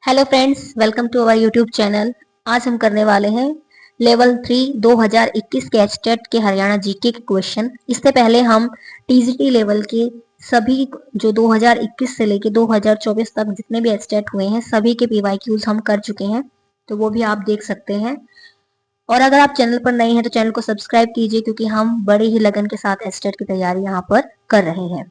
Hello friends, welcome to our YouTube channel. आज हम करने वाले हैं लेवल 3 2021 के एचटेट के हरियाणा जीके के क्वेश्चन। इससे पहले हम टीजीटी लेवल के सभी जो 2021 से लेके 2024 तक जितने भी एचटेट हुए हैं सभी के पीवाईक्यूज हम कर चुके हैं, तो वो भी आप देख सकते हैं। और अगर आप चैनल पर नए हैं तो चैनल को सब्सक्राइब कीजिए, क्योंकि हम बड़े ही लगन के साथ एचटेट की तैयारी यहाँ पर कर रहे हैं।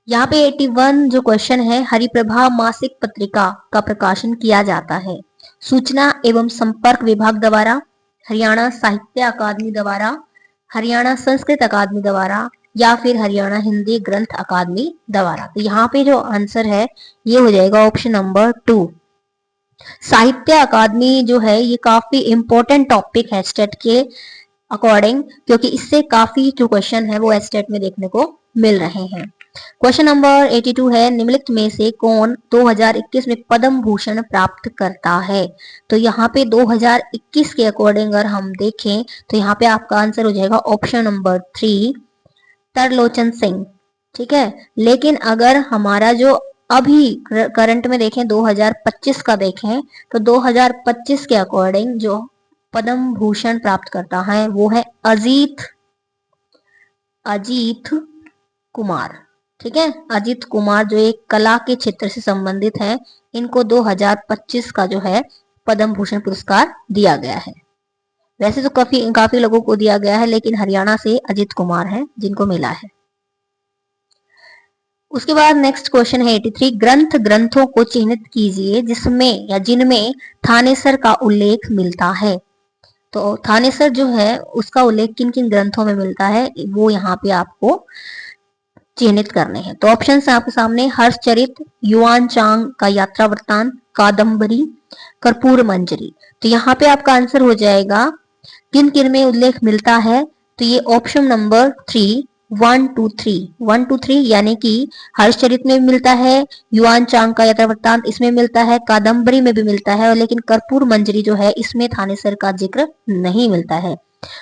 यहाँ पे 81 जो क्वेश्चन है, हरिप्रभा मासिक पत्रिका का प्रकाशन किया जाता है सूचना एवं संपर्क विभाग द्वारा, हरियाणा साहित्य अकादमी द्वारा, हरियाणा संस्कृत अकादमी द्वारा, या फिर हरियाणा हिंदी ग्रंथ अकादमी द्वारा। तो यहाँ पे जो आंसर है ये हो जाएगा ऑप्शन नंबर 2। साहित्य अकादमी जो है ये काफी इंपॉर्टेंट टॉपिक है स्टेट के अकॉर्डिंग, क्योंकि इससे काफी जो क्वेश्चन है वो एस्टेट में देखने को मिल रहे हैं। क्वेश्चन नंबर 82 है, निम्नलिखित में से कौन 2021 में पद्म भूषण प्राप्त करता है। तो यहाँ पे 2021 के अकॉर्डिंग अगर हम देखें तो यहाँ पे आपका आंसर हो जाएगा ऑप्शन नंबर 3, तरलोचन सिंह। ठीक है, लेकिन अगर हमारा जो अभी करंट में देखें 2025 का देखें तो 2025 के अकॉर्डिंग जो पद्म भूषण प्राप्त करता है वो है अजीत कुमार। ठीक है, अजीत कुमार जो एक कला के क्षेत्र से संबंधित है, इनको 2025 का जो है पद्म भूषण पुरस्कार दिया गया है। वैसे तो काफी लोगों को दिया गया है, लेकिन हरियाणा से अजीत कुमार है जिनको मिला है। उसके बाद नेक्स्ट क्वेश्चन है 83, ग्रंथों को चिन्हित कीजिए जिसमें या जिनमें थानेसर का उल्लेख मिलता है। तो थानेसर जो है उसका उल्लेख किन किन ग्रंथों में मिलता है वो यहाँ पे आपको चिन्हित करने हैं। तो ऑप्शन है आपके सामने, हर्षचरित, युआन चांग का यात्रा वृत्तांत, कादम्बरी, कर्पूर मंजरी। तो यहाँ पे आपका आंसर हो जाएगा किन किन में उल्लेख मिलता है। तो ये ऑप्शन नंबर 3 1 2 3 यानी कि हर्षचरित में भी मिलता है, युआन चांग का यात्रा वृत्तांत इसमें मिलता है, कादम्बरी में भी मिलता है, और लेकिन कर्पूर मंजरी जो है इसमें थानेसर का जिक्र नहीं मिलता है।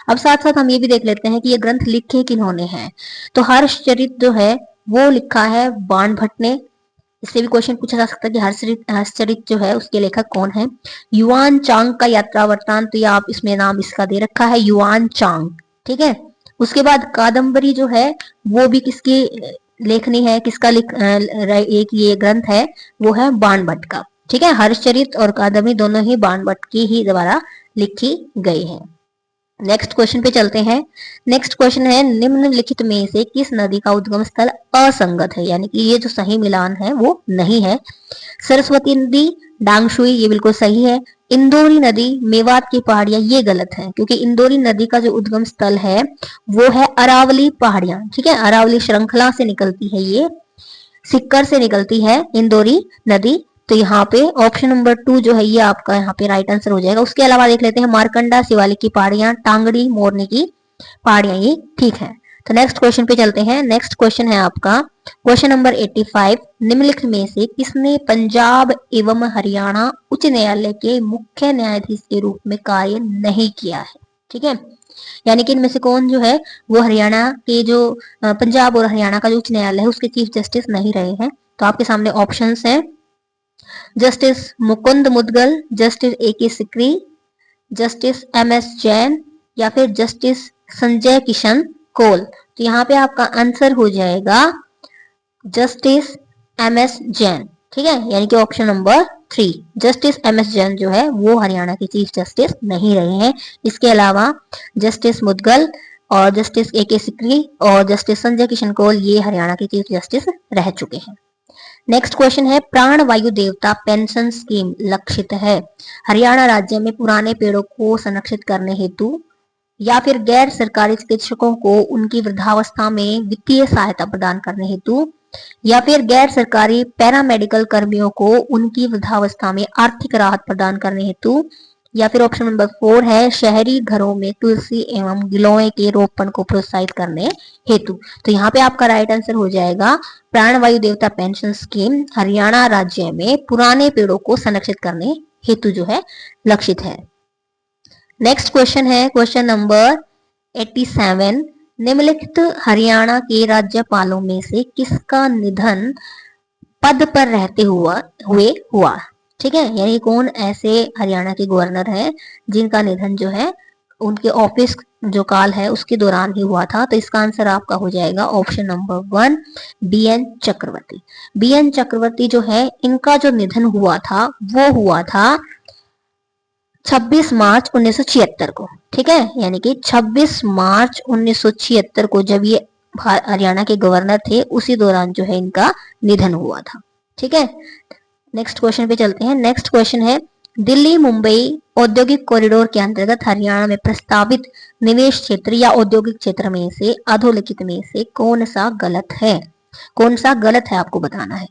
अब साथ साथ हम ये भी देख लेते हैं कि ये ग्रंथ लिखे किन्होंने हैं। तो हर्षचरित जो है वो लिखा है बाण भट्ट ने। इससे भी क्वेश्चन पूछा जा सकता है कि हर्षचरित जो है उसके लेखक कौन है। युआन चांग का यात्रा वृत्तांत, तो आप इसमें नाम इसका दे रखा है युआन चांग। ठीक है, उसके बाद कादम्बरी जो है वो भी किसकी लेखनी है, किसका एक ये ग्रंथ है वो है बाण भट्ट का। ठीक है, हर्षचरित और कादम्बरी दोनों ही बाण भट्ट की ही द्वारा लिखी गई है। नेक्स्ट क्वेश्चन पे चलते हैं। नेक्स्ट क्वेश्चन है, निम्नलिखित में से किस नदी का उद्गम स्थल असंगत है, यानी कि ये जो सही मिलान है वो नहीं है। सरस्वती नदी, डांगशुई, ये बिल्कुल सही है। इंदौरी नदी, मेवात की पहाड़ियां, ये गलत है, क्योंकि इंदौरी नदी का जो उद्गम स्थल है वो है अरावली पहाड़ियां। ठीक है, अरावली श्रृंखला से निकलती है, ये सिक्कर से निकलती है इंदौरी नदी। तो यहाँ पे ऑप्शन नंबर 2 जो है ये आपका यहाँ पे राइट आंसर हो जाएगा। उसके अलावा देख लेते हैं मारकंडा, शिवालिक की पहाड़ियां, टांगड़ी, मोरनी की पहाड़ियां, ये ठीक है। तो नेक्स्ट क्वेश्चन पे चलते हैं। नेक्स्ट क्वेश्चन है आपका क्वेश्चन नंबर 85, निम्नलिखित में से किसने पंजाब एवं हरियाणा उच्च न्यायालय के मुख्य न्यायाधीश के रूप में कार्य नहीं किया है। ठीक है, यानी कि इनमें से कौन जो है वो हरियाणा के जो पंजाब और हरियाणा का जो उच्च न्यायालय है उसके चीफ जस्टिस नहीं रहे हैं। तो आपके सामने ऑप्शंस हैं, Justice Mukund Mudgal, Justice A K. Sikri, Justice M S. Jain, या फिर जस्टिस संजय किशन कौल। तो यहाँ पे आपका आंसर हो जाएगा जस्टिस एम.एस. जैन। ठीक है, यानी कि option number 3 Justice M S. Jain जो है वो हरियाणा के चीफ जस्टिस नहीं रहे हैं। इसके अलावा जस्टिस मुदगल और जस्टिस ए.के. सिकरी और जस्टिस संजय किशन कौल ये हरियाणा के चीफ जस्टिस रह चुके हैं। नेक्स्ट क्वेश्चन है, प्राण वायु देवता पेंशन स्कीम लक्षित है हरियाणा राज्य में पुराने पेड़ों को संरक्षित करने हेतु, या फिर गैर सरकारी चिकित्सकों को उनकी वृद्धावस्था में वित्तीय सहायता प्रदान करने हेतु, या फिर गैर सरकारी पैरामेडिकल कर्मियों को उनकी वृद्धावस्था में आर्थिक राहत प्रदान करने हेतु, या फिर ऑप्शन नंबर 4 है शहरी घरों में तुलसी एवं गिलोय के रोपण को प्रोत्साहित करने हेतु। तो यहाँ पे आपका राइट आंसर हो जाएगा प्राणवायु देवता पेंशन स्कीम हरियाणा राज्य में पुराने पेड़ों को संरक्षित करने हेतु जो है लक्षित है। नेक्स्ट क्वेश्चन है क्वेश्चन नंबर 87, निम्नलिखित हरियाणा के राज्यपालों में से किसका निधन पद पर रहते हुए हुआ। ठीक है, यानी कौन ऐसे हरियाणा के गवर्नर है जिनका निधन जो है उनके ऑफिस जो काल है उसके दौरान ही हुआ था। तो इसका आंसर आपका हो जाएगा ऑप्शन नंबर 1 बीएन चक्रवर्ती। बीएन चक्रवर्ती जो है इनका जो निधन हुआ था वो हुआ था 26 मार्च 1976 को। ठीक है, यानी कि 26 मार्च 1976 को जब ये हरियाणा के गवर्नर थे उसी दौरान जो है इनका निधन हुआ था। ठीक है, नेक्स्ट क्वेश्चन पे चलते हैं। नेक्स्ट क्वेश्चन है दिल्ली मुंबई औद्योगिक कॉरिडोर के अंतर्गत हरियाणा में प्रस्तावित निवेश क्षेत्र या औद्योगिक क्षेत्र में से अधोलिखित में से कौन सा गलत है? कौन सा गलत है आपको बताना है।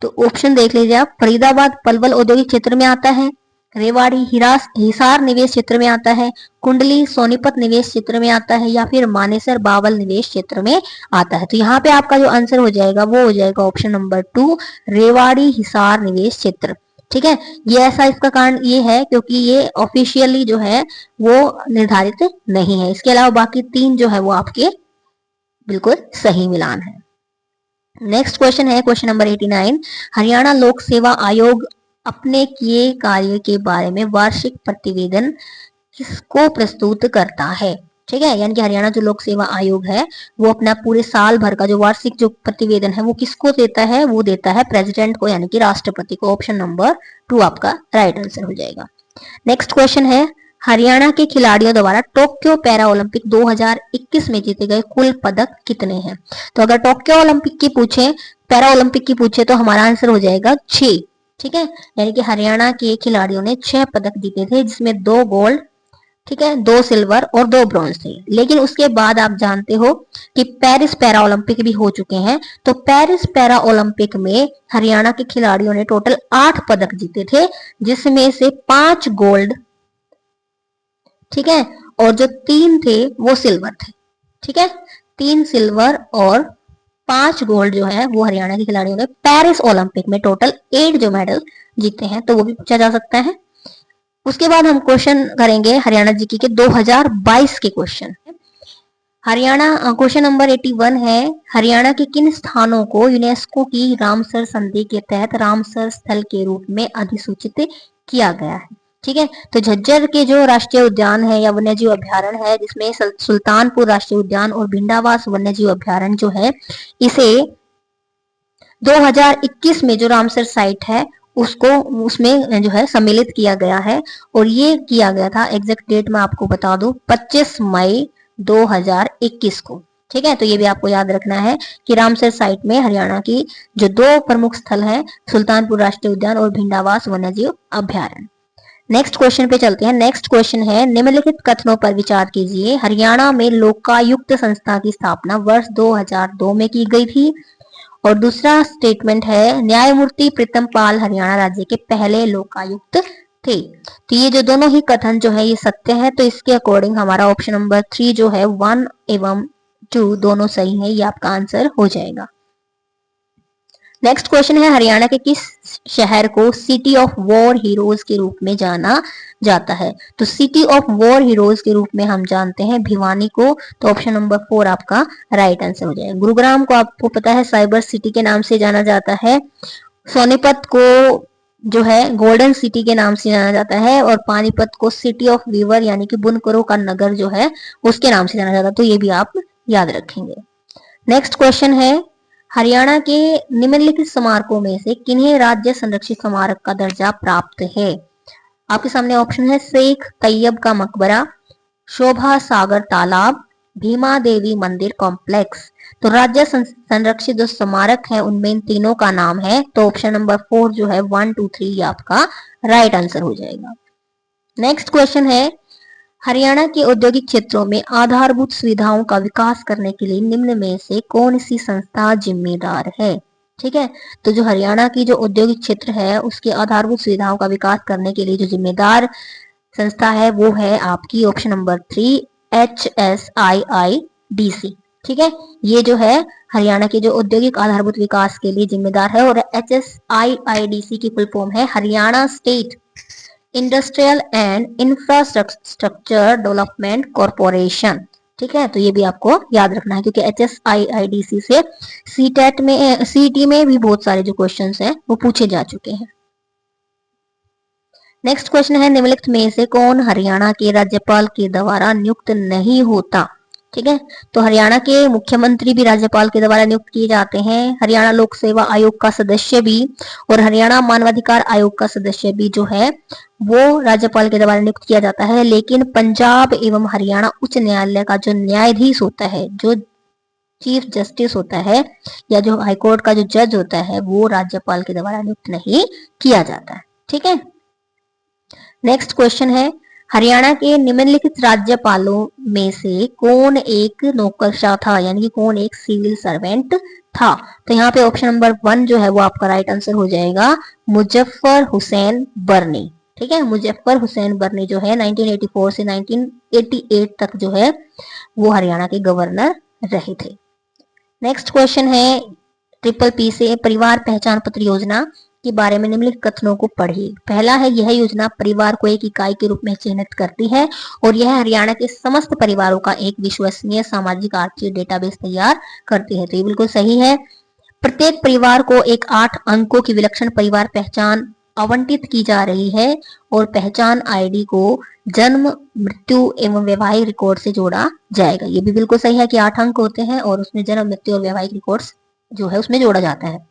तो ऑप्शन देख लीजिए आप। फरीदाबाद पलवल औद्योगिक क्षेत्र में आता है, रेवाड़ी हिसार निवेश क्षेत्र में आता है, कुंडली सोनीपत निवेश क्षेत्र में आता है, या फिर मानेसर बावल निवेश क्षेत्र में आता है। तो यहाँ पे आपका जो आंसर हो जाएगा वो हो जाएगा ऑप्शन नंबर 2 रेवाड़ी हिसार निवेश क्षेत्र। ठीक है, ये ऐसा इसका कारण ये है क्योंकि ये ऑफिशियली जो है वो निर्धारित नहीं है। इसके अलावा बाकी 3 जो है वो आपके बिल्कुल सही मिलान है। नेक्स्ट क्वेश्चन है क्वेश्चन नंबर 89। हरियाणा लोक सेवा आयोग अपने किए कार्य के बारे में वार्षिक प्रतिवेदन किसको प्रस्तुत करता है? ठीक है, यानी कि हरियाणा जो लोक सेवा आयोग है वो अपना पूरे साल भर का जो वार्षिक जो प्रतिवेदन है वो किसको देता है? वो देता है प्रेसिडेंट को, यानी कि राष्ट्रपति को। ऑप्शन नंबर 2 आपका राइट आंसर हो जाएगा। नेक्स्ट क्वेश्चन है हरियाणा के खिलाड़ियों द्वारा टोक्यो पैरा ओलंपिक 2021 में जीते गए कुल पदक कितने हैं? तो अगर टोक्यो ओलंपिक की पूछे, पैरा ओलंपिक की पूछे तो हमारा आंसर हो जाएगा 6। ठीक है, यानी कि हरियाणा के खिलाड़ियों ने 6 पदक जीते थे, जिसमें 2 गोल्ड, ठीक है, 2 सिल्वर और 2 ब्रॉन्ज थे। लेकिन उसके बाद आप जानते हो कि पेरिस पैरा ओलंपिक भी हो चुके हैं। तो पेरिस पैरा ओलंपिक में हरियाणा के खिलाड़ियों ने टोटल 8 पदक जीते थे, जिसमें से 5 गोल्ड, ठीक है, और जो 3 थे वो सिल्वर थे। ठीक है, 3 सिल्वर और 5 गोल्ड जो है वो हरियाणा के खिलाड़ियों ने पेरिस ओलंपिक में टोटल 8 जो मेडल जीते हैं। तो वो भी पूछा जा सकता है। उसके बाद हम क्वेश्चन करेंगे हरियाणा जीके के 2022 के क्वेश्चन। हरियाणा क्वेश्चन नंबर 81 है हरियाणा के किन स्थानों को यूनेस्को की रामसर संधि के तहत रामसर स्थल के रूप में अधिसूचित किया गया है? ठीक है, तो झज्जर के जो राष्ट्रीय उद्यान है या वन्यजीव अभ्यारण्य है, जिसमें सुल्तानपुर राष्ट्रीय उद्यान और भिंडावास वन्यजीव अभ्यारण्य जो है, इसे 2021 में जो रामसर साइट है उसको उसमें जो है सम्मिलित किया गया है। और ये किया गया था, एग्जैक्ट डेट मैं आपको बता दूं, 25 मई 2021 को। ठीक है, तो ये भी आपको याद रखना है कि रामसर साइट में हरियाणा की जो 2 प्रमुख स्थल हैं, सुल्तानपुर राष्ट्रीय उद्यान और भिंडावास वन्यजीव अभ्यारण्य। नेक्स्ट क्वेश्चन पे चलते हैं। नेक्स्ट क्वेश्चन है निम्नलिखित कथनों पर विचार कीजिए। हरियाणा में लोकायुक्त संस्था की स्थापना वर्ष 2002 में की गई थी। और दूसरा स्टेटमेंट है न्यायमूर्ति प्रीतम पाल हरियाणा राज्य के पहले लोकायुक्त थे। तो ये जो दोनों ही कथन जो है ये सत्य है। तो इसके अकॉर्डिंग हमारा ऑप्शन नंबर 3 जो है 1 एवं 2 दोनों सही है, ये आपका आंसर हो जाएगा। नेक्स्ट क्वेश्चन है हरियाणा के किस शहर को सिटी ऑफ वॉर हीरोज के रूप में जाना जाता है? तो सिटी ऑफ वॉर हीरोज के रूप में हम जानते हैं भिवानी को। तो ऑप्शन नंबर 4 आपका राइट आंसर हो जाएगा। गुरुग्राम को आपको पता है साइबर सिटी के नाम से जाना जाता है। सोनीपत को जो है गोल्डन सिटी के नाम से जाना जाता है। और पानीपत को सिटी ऑफ वीवर यानी कि बुनकरों का नगर जो है उसके नाम से जाना जाता है। तो ये भी आप याद रखेंगे। नेक्स्ट क्वेश्चन है हरियाणा के निम्नलिखित स्मारकों में से किन्हें राज्य संरक्षित स्मारक का दर्जा प्राप्त है? आपके सामने ऑप्शन है शेख तैयब का मकबरा, शोभा सागर तालाब, भीमा देवी मंदिर कॉम्प्लेक्स। तो राज्य संरक्षित जो स्मारक है उनमें इन तीनों का नाम है। तो ऑप्शन नंबर 4 जो है 1 2 3 आपका राइट आंसर हो जाएगा। नेक्स्ट क्वेश्चन है हरियाणा के औद्योगिक क्षेत्रों में आधारभूत सुविधाओं का विकास करने के लिए निम्न में से कौन सी संस्था जिम्मेदार है? ठीक है, तो जो हरियाणा की जो औद्योगिक क्षेत्र है उसके आधारभूत सुविधाओं का विकास करने के लिए जो जिम्मेदार संस्था है वो है आपकी ऑप्शन नंबर 3 HSIIDC। ठीक है, ये जो है हरियाणा के जो औद्योगिक आधारभूत विकास के लिए जिम्मेदार है। और HSIIDC की फुल फॉर्म है Haryana state industrial and infrastructure development corporation. ठीक है, तो ये भी आपको याद रखना है क्योंकि HSIIDC से सीटी में भी बहुत सारे जो क्वेश्चंस हैं वो पूछे जा चुके हैं। नेक्स्ट क्वेश्चन है निम्नलिखित में से कौन हरियाणा के राज्यपाल के द्वारा नियुक्त नहीं होता। ठीक है, तो हरियाणा के मुख्यमंत्री भी राज्यपाल के द्वारा नियुक्त किए जाते हैं, हरियाणा लोक सेवा आयोग का सदस्य भी और हरियाणा मानवाधिकार आयोग का सदस्य भी जो है वो राज्यपाल के द्वारा नियुक्त किया जाता है। लेकिन पंजाब एवं हरियाणा उच्च न्यायालय का जो न्यायाधीश होता है, जो चीफ जस्टिस होता है या जो हाईकोर्ट का जो जज होता है, वो राज्यपाल के द्वारा नियुक्त नहीं किया जाता है। ठीक है, नेक्स्ट क्वेश्चन है हरियाणा के निम्नलिखित राज्यपालों में से कौन एक नौकरशाह था, यानी कि कौन एक सिविल सर्वेंट था। तो यहाँ पे ऑप्शन नंबर 1 जो है वो आपका राइट आंसर हो जाएगा मुजफ्फर हुसैन बर्नी। ठीक है, मुजफ्फर हुसैन बर्नी जो है 1984 से 1988 तक जो है वो हरियाणा के गवर्नर रहे थे। नेक्स्ट क्वेश्चन है ट्रिपल पी से परिवार पहचान पत्र योजना के बारे में निम्नलिखित कथनों को पढ़िए। पहला है यह योजना परिवार को एक इकाई के रूप में चिन्हित करती है और यह हरियाणा के समस्त परिवारों का एक विश्वसनीय सामाजिक आर्थिक डेटाबेस तैयार करती है। तो ये बिल्कुल सही है। प्रत्येक परिवार को एक 8 अंकों की विलक्षण परिवार पहचान आवंटित की जा रही है और पहचान आईडी को जन्म मृत्यु एवं वैवाहिक रिकॉर्ड से जोड़ा जाएगा। ये भी बिल्कुल सही है कि 8 अंक होते हैं और उसमें जन्म मृत्यु और वैवाहिक रिकॉर्ड्स जो है उसमें जोड़ा जाता है।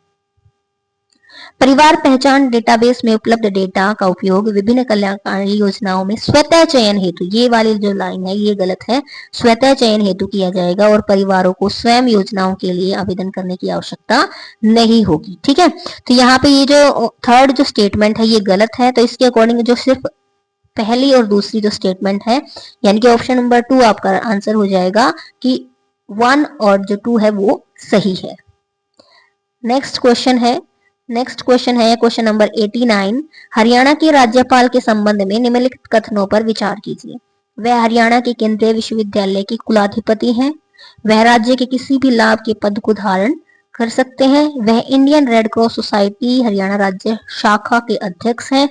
परिवार पहचान डेटाबेस में उपलब्ध डेटा का उपयोग विभिन्न कल्याणकारी योजनाओं में स्वतः चयन हेतु, ये वाली जो लाइन है ये गलत है, स्वतः चयन हेतु किया जाएगा और परिवारों को स्वयं योजनाओं के लिए आवेदन करने की आवश्यकता नहीं होगी। ठीक है, तो यहाँ पे ये जो थर्ड जो स्टेटमेंट है ये गलत है। तो इसके अकॉर्डिंग जो सिर्फ पहली और दूसरी जो स्टेटमेंट है यानी कि ऑप्शन नंबर 2 आपका आंसर हो जाएगा कि 1 और जो 2 है वो सही है। नेक्स्ट क्वेश्चन है क्वेश्चन नंबर 89। हरियाणा के राज्यपाल के संबंध में निम्नलिखित कथनों पर विचार कीजिए। वह हरियाणा के केंद्रीय विश्वविद्यालय के कुलाधिपति हैं, वह राज्य के किसी भी लाभ के पद को धारण कर सकते हैं, वह Indian red cross society Haryana राज्य शाखा के अध्यक्ष हैं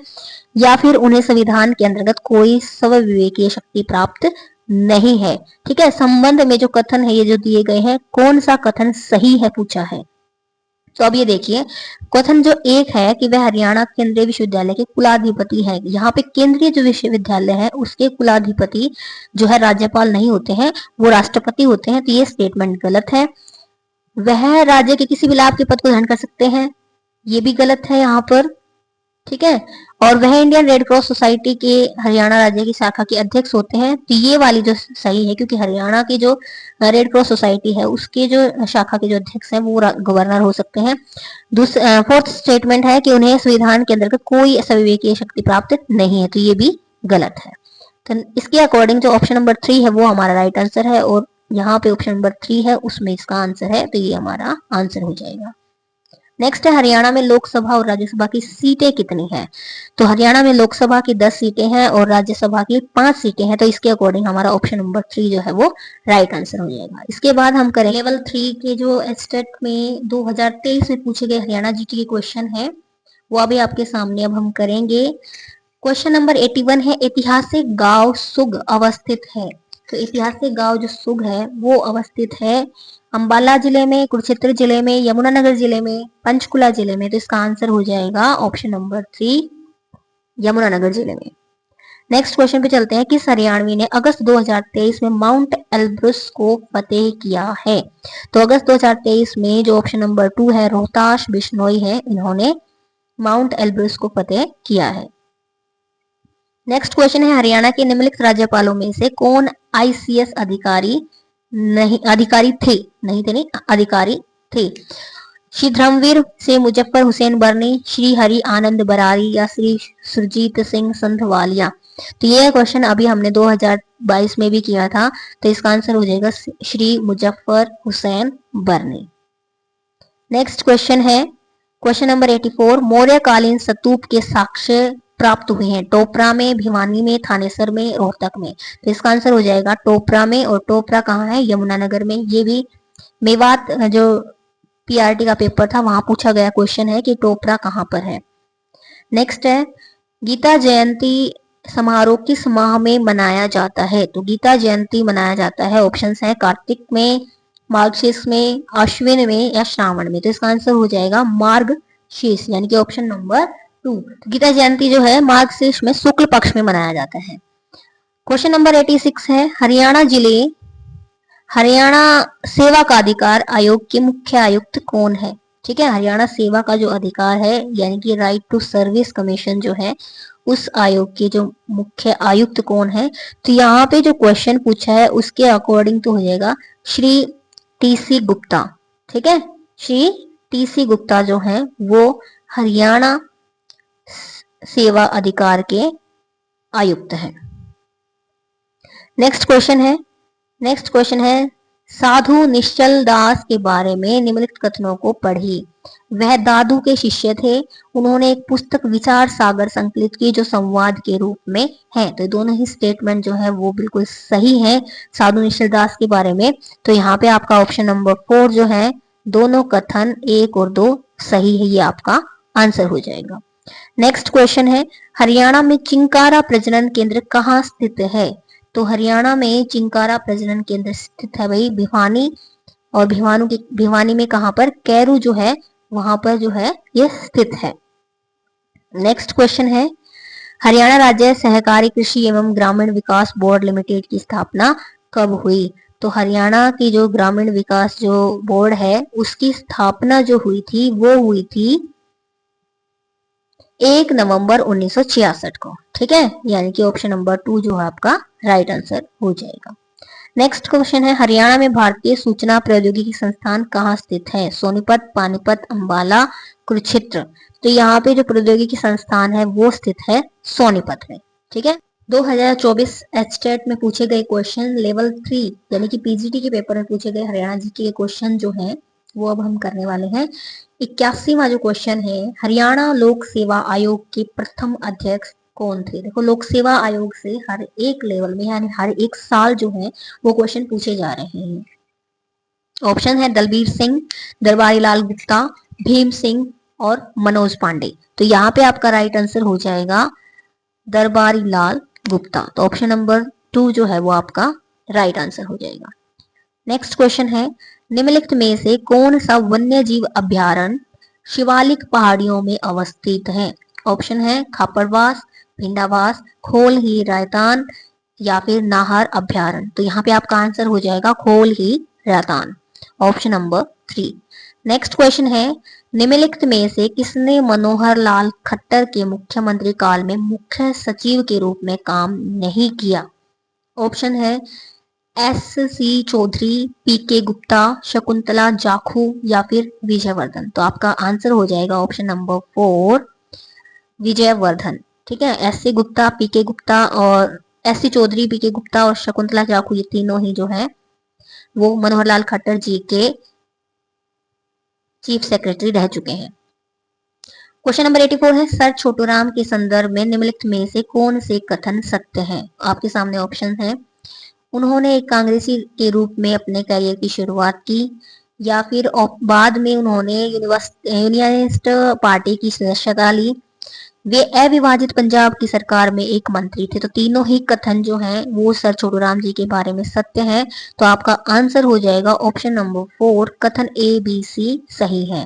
या फिर उन्हें संविधान के अंतर्गत कोई स्वविवेकीय शक्ति प्राप्त नहीं है। ठीक है, संबंध में जो कथन है ये जो दिए गए हैं कौन सा कथन सही है पूछा है। तो अब ये देखिए कथन जो एक है कि वह हरियाणा केंद्रीय विश्वविद्यालय के कुलाधिपति है। यहाँ पे केंद्रीय जो विश्वविद्यालय है उसके कुलाधिपति जो है राज्यपाल नहीं होते हैं, वो राष्ट्रपति होते हैं। तो ये स्टेटमेंट गलत है। वह राज्य के किसी भी लाभ के पद को धारण कर सकते हैं, ये भी गलत है यहाँ पर। ठीक है, और वह इंडियन रेड क्रॉस सोसाइटी के हरियाणा राज्य की शाखा के अध्यक्ष होते हैं। तो ये वाली जो सही है क्योंकि हरियाणा की जो रेड क्रॉस सोसाइटी है उसके जो शाखा के जो अध्यक्ष हैं वो गवर्नर हो सकते हैं। फोर्थ स्टेटमेंट है कि उन्हें संविधान के अंतर्गत कोई स्वविवेकीय शक्ति प्राप्त नहीं है, तो ये भी गलत है। तो इसके अकॉर्डिंग जो ऑप्शन नंबर 3 है वो हमारा राइट आंसर है और यहाँ पे ऑप्शन नंबर 3 है उसमें इसका आंसर है, तो ये हमारा आंसर हो जाएगा। नेक्स्ट है हरियाणा में लोकसभा और राज्यसभा की सीटें कितनी हैं। तो हरियाणा में लोकसभा की 10 सीटें हैं और राज्यसभा की 5 सीटें हैं। तो इसके अकॉर्डिंग हमारा ऑप्शन नंबर 3 जो है वो राइट आंसर हो जाएगा। इसके बाद हम करें लेवल 3 के जो एस्टेट में 2023 में पूछे गए हरियाणा जीके के क्वेश्चन है वो अभी आपके सामने अब हम करेंगे। क्वेश्चन नंबर 81 है ऐतिहासिक गांव सुग अवस्थित है। तो ऐतिहासिक गांव जो सुग है वो अवस्थित है अंबाला जिले में, कुरुक्षेत्र जिले में, यमुनानगर जिले में, पंचकुला जिले में। तो इसका आंसर हो जाएगा ऑप्शन नंबर 3 यमुनानगर जिले में। नेक्स्ट क्वेश्चन पे चलते हैं। किस हरियाणवी ने अगस्त 2023 में माउंट एल्ब्रुस को फतेह किया है। तो अगस्त 2023 में जो ऑप्शन नंबर 2 है रोहताश बिश्नोई है, इन्होंने माउंट एल्ब्रुस को फतेह किया है। नेक्स्ट क्वेश्चन है हरियाणा के निम्नलिखित राज्यपालों में से कौन आईसीएस अधिकारी थे। श्री धर्मवीर से मुजफ्फर हुसैन बर्नी, श्री हरि आनंद बरारी या श्री सुरजीत सिंह संधवालिया। तो ये क्वेश्चन अभी हमने 2022 में भी किया था, तो इसका आंसर हो जाएगा श्री मुजफ्फर हुसैन बर्नी। नेक्स्ट क्वेश्चन है क्वेश्चन नंबर 84। मौर्यकालीन स्तूप के साक्ष्य प्राप्त हुए हैं टोपरा में, भिवानी में, थानेसर में, रोहतक में। तो इसका आंसर हो जाएगा टोपरा में, और टोपरा कहाँ है, यमुनानगर में। ये भी मेवात जो पीआरटी का पेपर था वहां पूछा गया क्वेश्चन है कि टोपरा कहाँ पर है। नेक्स्ट है गीता जयंती समारोह किस माह में मनाया जाता है। तो गीता जयंती मनाया जाता है, ऑप्शन है कार्तिक में, मार्गशीर्ष में, अश्विन में या श्रावण में। तो इसका आंसर हो जाएगा मार्गशीर्ष यानी कि ऑप्शन नंबर 2। गीता जयंती जो है मार्गशीर्ष में शुक्ल पक्ष में मनाया जाता है। क्वेश्चन नंबर 86 है, हरियाणा सेवा का अधिकार आयोग के मुख्य आयुक्त कौन है? ठीक है, हरियाणा सेवा का जो अधिकार है यानी कि राइट टू सर्विस कमीशन जो है, उस आयोग के जो मुख्य आयुक्त कौन है? तो यहाँ पे जो क्वेश्चन पूछा है उसके अकॉर्डिंग तो हो जाएगा श्री टीसी गुप्ता। ठीक है, श्री टीसी गुप्ता जो है वो हरियाणा सेवा अधिकार के आयुक्त हैं। नेक्स्ट क्वेश्चन है साधु निश्चल दास के बारे में निम्नलिखित कथनों को पढ़िए। वह दादू के शिष्य थे। उन्होंने एक पुस्तक विचार सागर संकलित की जो संवाद के रूप में है। तो दोनों ही स्टेटमेंट जो है वो बिल्कुल सही है साधु निश्चल दास के बारे में। तो यहाँ पे आपका ऑप्शन नंबर 4 जो है, दोनों कथन 1 और 2 सही है, ये आपका आंसर हो जाएगा। नेक्स्ट क्वेश्चन है, हरियाणा में चिंकारा प्रजनन केंद्र कहाँ स्थित है? तो हरियाणा में चिंकारा प्रजनन केंद्र स्थित है भाई भिवानी, और भिवानी में कहां पर? कैरू जो है वहां पर जो है ये स्थित है। नेक्स्ट क्वेश्चन है, हरियाणा राज्य सहकारी कृषि एवं ग्रामीण विकास बोर्ड लिमिटेड की स्थापना कब हुई? तो हरियाणा की जो ग्रामीण विकास जो बोर्ड है उसकी स्थापना जो हुई थी वो हुई थी 1 नवंबर 1966 को। ठीक है, यानी कि ऑप्शन नंबर 2 जो है आपका राइट आंसर हो जाएगा। नेक्स्ट क्वेश्चन है, हरियाणा में भारतीय सूचना प्रौद्योगिकी संस्थान कहाँ स्थित है? सोनीपत, पानीपत, अंबाला, कुरुक्षेत्र। तो यहाँ पे जो प्रौद्योगिकी संस्थान है वो स्थित है सोनीपत में। ठीक है, 2024 एचटेट में पूछे गए क्वेश्चन लेवल 3 यानी कि पीजीटी के पेपर में पूछे गए हरियाणा जीके के क्वेश्चन जो है वो अब हम करने वाले हैं। 81वां जो क्वेश्चन है, हरियाणा लोक सेवा आयोग के प्रथम अध्यक्ष कौन थे? देखो, लोक सेवा आयोग से हर एक लेवल में यानी हर एक साल जो है वो क्वेश्चन पूछे जा रहे हैं। ऑप्शन है दलबीर सिंह, दरबारी लाल गुप्ता, भीम सिंह और मनोज पांडे। तो यहाँ पे आपका राइट आंसर हो जाएगा दरबारी लाल गुप्ता। तो ऑप्शन नंबर 2 जो है वो आपका राइट आंसर हो जाएगा। नेक्स्ट क्वेश्चन है, निम्नलिखित में से कौन सा वन्य जीव अभ्यारण्य शिवालिक पहाड़ियों में अवस्थित है? ऑप्शन है खापड़वास, भिंडावास, खोल ही रायतान या फिर नाहर अभ्यारण्य। तो यहाँ पे आपका आंसर हो जाएगा खोल ही रायतान, ऑप्शन नंबर 3। नेक्स्ट क्वेश्चन है, निम्नलिखित में से किसने मनोहर लाल खट्टर के मुख्यमंत्री काल में मुख्य सचिव के रूप में काम नहीं किया? ऑप्शन है एस.सी. चौधरी, पी.के. गुप्ता, शकुंतला जाखू या फिर विजयवर्धन। तो आपका आंसर हो जाएगा ऑप्शन नंबर 4 विजयवर्धन। ठीक है, एस.सी. गुप्ता, पी.के. गुप्ता और एस.सी. चौधरी, पी.के. गुप्ता और शकुंतला जाखू ये तीनों ही जो है वो मनोहर लाल खट्टर जी के चीफ सेक्रेटरी रह चुके हैं। क्वेश्चन नंबर 84 है, सर छोटूराम के संदर्भ में निम्नलिखित में से कौन से कथन सत्य हैं? आपके सामने ऑप्शन है, उन्होंने एक कांग्रेसी के रूप में अपने करियर की शुरुआत की, या फिर बाद में उन्होंने यूनियनिस्ट पार्टी की सदस्यता ली, वे अविभाजित पंजाब की सरकार में एक मंत्री थे। तो तीनों ही कथन जो हैं वो सर छोटूराम जी के बारे में सत्य है। तो आपका आंसर हो जाएगा ऑप्शन नंबर 4 कथन ए बी सी सही है।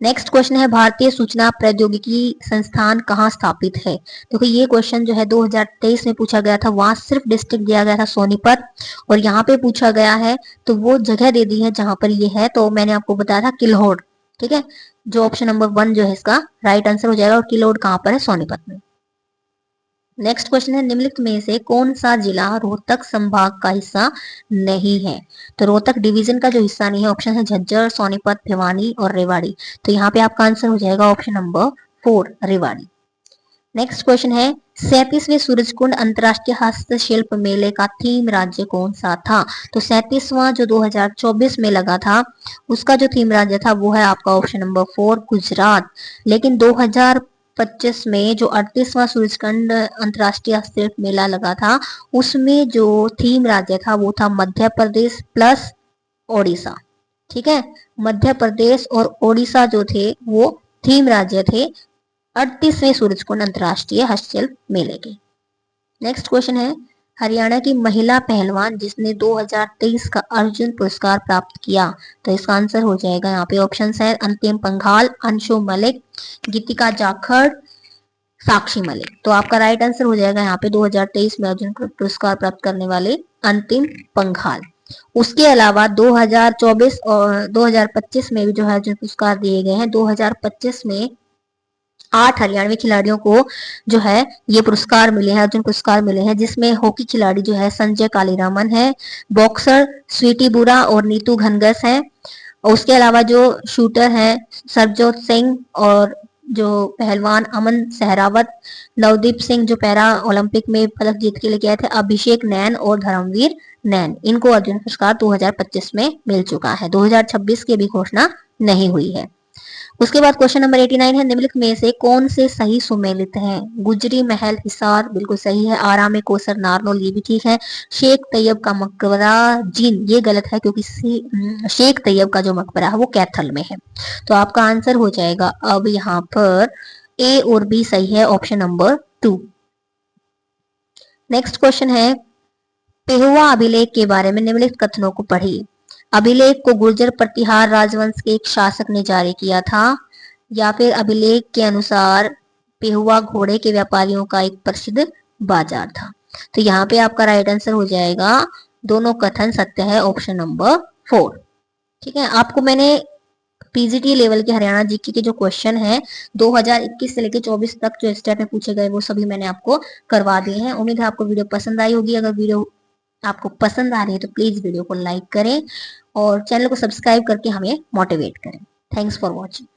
नेक्स्ट क्वेश्चन है, भारतीय सूचना प्रौद्योगिकी संस्थान कहाँ स्थापित है? देखो, ये क्वेश्चन जो है 2023 में पूछा गया था, वहां सिर्फ डिस्ट्रिक्ट दिया गया था सोनीपत, और यहाँ पे पूछा गया है तो वो जगह दे दी है जहां पर ये है। तो मैंने आपको बताया था किल्होड। ठीक है, जो ऑप्शन नंबर 1 जो है इसका राइट आंसर हो जाएगा, और किल्होड कहाँ पर है? सोनीपत में। नेक्स्ट क्वेश्चन है, निम्नलिखित में से कौन सा जिला रोहतक संभाग का हिस्सा नहीं है? तो रोहतक डिवीजन का जो हिस्सा नहीं है, ऑप्शन है झज्जर, सोनीपत, भिवानी और रेवाड़ी। तो यहाँ पे आपका आंसर हो जाएगा option number 4 Rewari. Next question है, 37वें सूरजकुंड अंतरराष्ट्रीय हस्तशिल्प मेले का थीम राज्य कौन सा था? तो 37वां जो 2024 में लगा था उसका जो थीम राज्य था वो है आपका ऑप्शन नंबर 4 गुजरात। लेकिन 2025 में जो 38वां सूरजकुंड अंतरराष्ट्रीय हस्तशिल्प मेला लगा था उसमें जो थीम राज्य था वो था मध्य प्रदेश प्लस ओडिशा। ठीक है, मध्य प्रदेश और ओडिशा जो थे वो थीम राज्य थे 38वें सूरजकुंड अंतरराष्ट्रीय हस्तशिल्प मेले के। नेक्स्ट क्वेश्चन है, हरियाणा की महिला पहलवान जिसने 2023 का अर्जुन पुरस्कार प्राप्त किया? तो इसका आंसर हो जाएगा यहाँ पे ऑप्शन है अंतिम पंघाल, अंशु मलिक, गीतिका जाखड़ साक्षी मलिक। तो आपका राइट आंसर हो जाएगा यहाँ पे 2023 में अर्जुन पुरस्कार प्राप्त करने वाले अंतिम पंघाल। उसके अलावा 2024 और 2025 में भी जो है अर्जुन पुरस्कार दिए गए हैं। 2025 में 8 हरियाणवी खिलाड़ियों को जो है ये पुरस्कार मिले हैं, अर्जुन पुरस्कार मिले हैं, जिसमें हॉकी खिलाड़ी जो है संजय कालीरामन है, बॉक्सर स्वीटी बुरा और नीतू घनघस है। उसके अलावा जो शूटर हैं सरबजोत सिंह और जो पहलवान अमन सहरावत, नवदीप सिंह जो पैरा ओलंपिक में पदक जीत के लेके आए थे, अभिषेक नैन और धर्मवीर नैन, इनको अर्जुन पुरस्कार 2025 में मिल चुका है। 2026 की अभी घोषणा नहीं हुई है। उसके बाद क्वेश्चन नंबर 89 है, निम्नलिखित में से कौन से सही सुमेलित हैं? गुजरी महल हिसार बिल्कुल सही है। आराम कोसर नारनौल ये भी ठीक है। शेख तैयब का मकबरा जीन ये गलत है, क्योंकि शेख तैयब का जो मकबरा है वो कैथल में है। तो आपका आंसर हो जाएगा अब यहाँ पर ए और बी सही है, ऑप्शन नंबर 2। नेक्स्ट क्वेश्चन है, पेहुआ अभिलेख के बारे में निम्नलिखित कथनों को पढ़िए। अभिलेख को गुर्जर प्रतिहार राजवंश के एक शासक ने जारी किया था, या फिर अभिलेख के अनुसार पेहुआ घोड़े के व्यापारियों का एक प्रसिद्ध बाजार था। तो यहाँ पे आपका राइट आंसर हो जाएगा दोनों कथन सत्य है, ऑप्शन नंबर 4। ठीक है, आपको मैंने पीजीटी लेवल के हरियाणा जीके के जो क्वेश्चन है 2021 से लेकर 24 तक जो स्टेप में पूछे गए वो सभी मैंने आपको करवा दिए हैं। उम्मीद है आपको वीडियो पसंद आई होगी। अगर वीडियो आपको पसंद आ रही है तो प्लीज वीडियो को लाइक करें और चैनल को सब्सक्राइब करके हमें मोटिवेट करें। Thanks for watching.